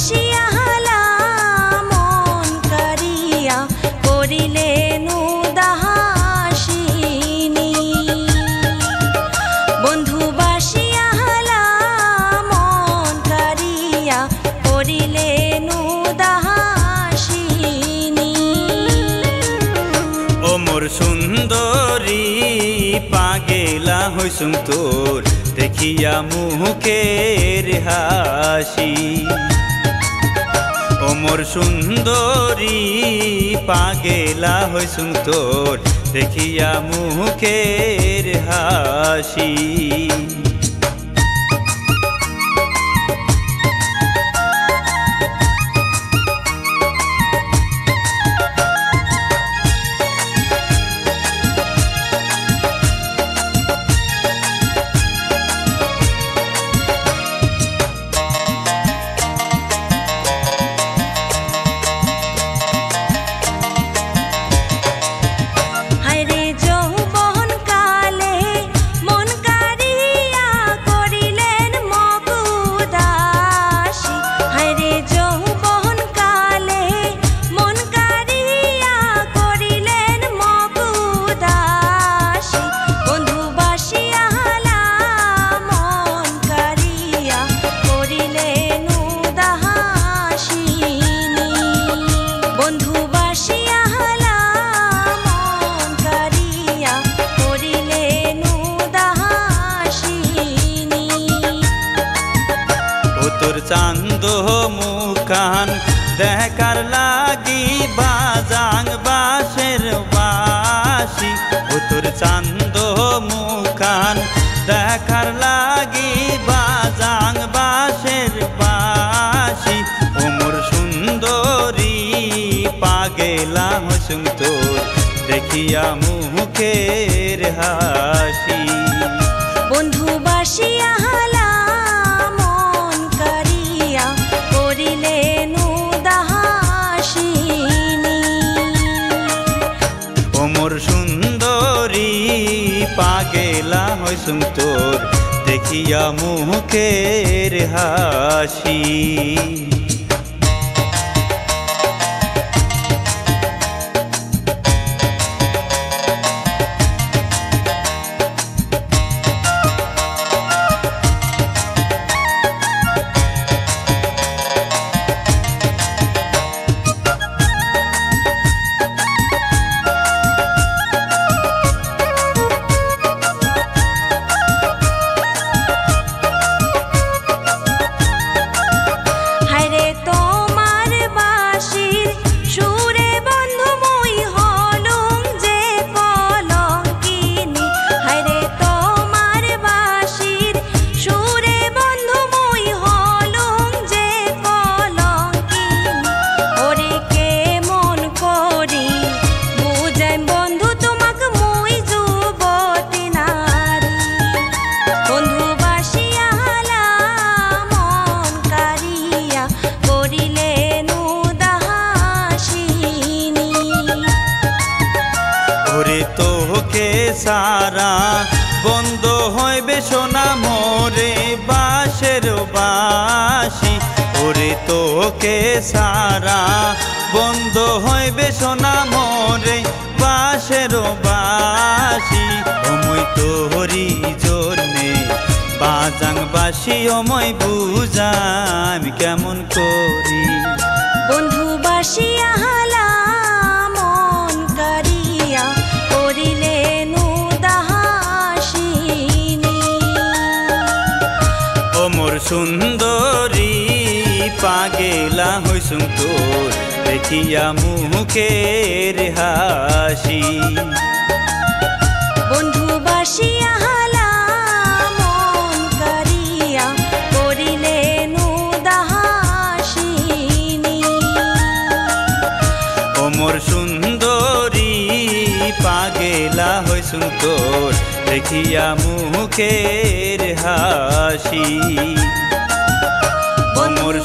বাসিয়া হালা মন কারিয়া করিলেন উদাসিনী। বন্ধু বাসিয়া হালা মন কারিয়া করিলেন উদাসিনী। ও মোর সুন্দরী পাগেলা হইসুম তোর দেখিয়া মুখের হাসি। ও মোর সুন্দরী পাগেলা হইসুম তোর দেখিয়া মুখের হাসি। তোর চান্দ মুখান দেখার লাগি বাজাং বাঁশের বাঁশি। ও তোর চান্দ মুখান দেখার লাগি বাজাং বাঁশের বাঁশি। ও মোর সুন্দরী পাগেলা হইসুম তোর দেখিয়া মুখের হাসি। বন্ধু বাসিয়া হালা মন কারিয়া করিলেন উদাসিনী। ও মোর সুন্দরী পাগেলা হইসুম তোর দেখিয়া মুখের হাসি। তোকে সারা বন্ধ হইবে সোনা মোরে বাঁশের বাঁশি। ওরে তোকে সারা বন্ধ হইবে সোনা মোরে বাঁশের বাঁশি। ওময় তোরি জন্যে বাজাং বাঁশি ওময় বুঝাম কেমন করি। বন্ধু বাসিয়া হালা মন কারিয়া করিলেন উদাসিনী। ও মোর সুন্দরী পাগেলা হইসুম তোর দেখিয়া মুখের হাসি। বন্ধু বাসিয়া হালা মন কারিয়া করিলেন উদাসিনী। ও মোর সুন্দরী পাগেলা হইসুম তোর দেখিয়া মুখের হাসি। ও মোর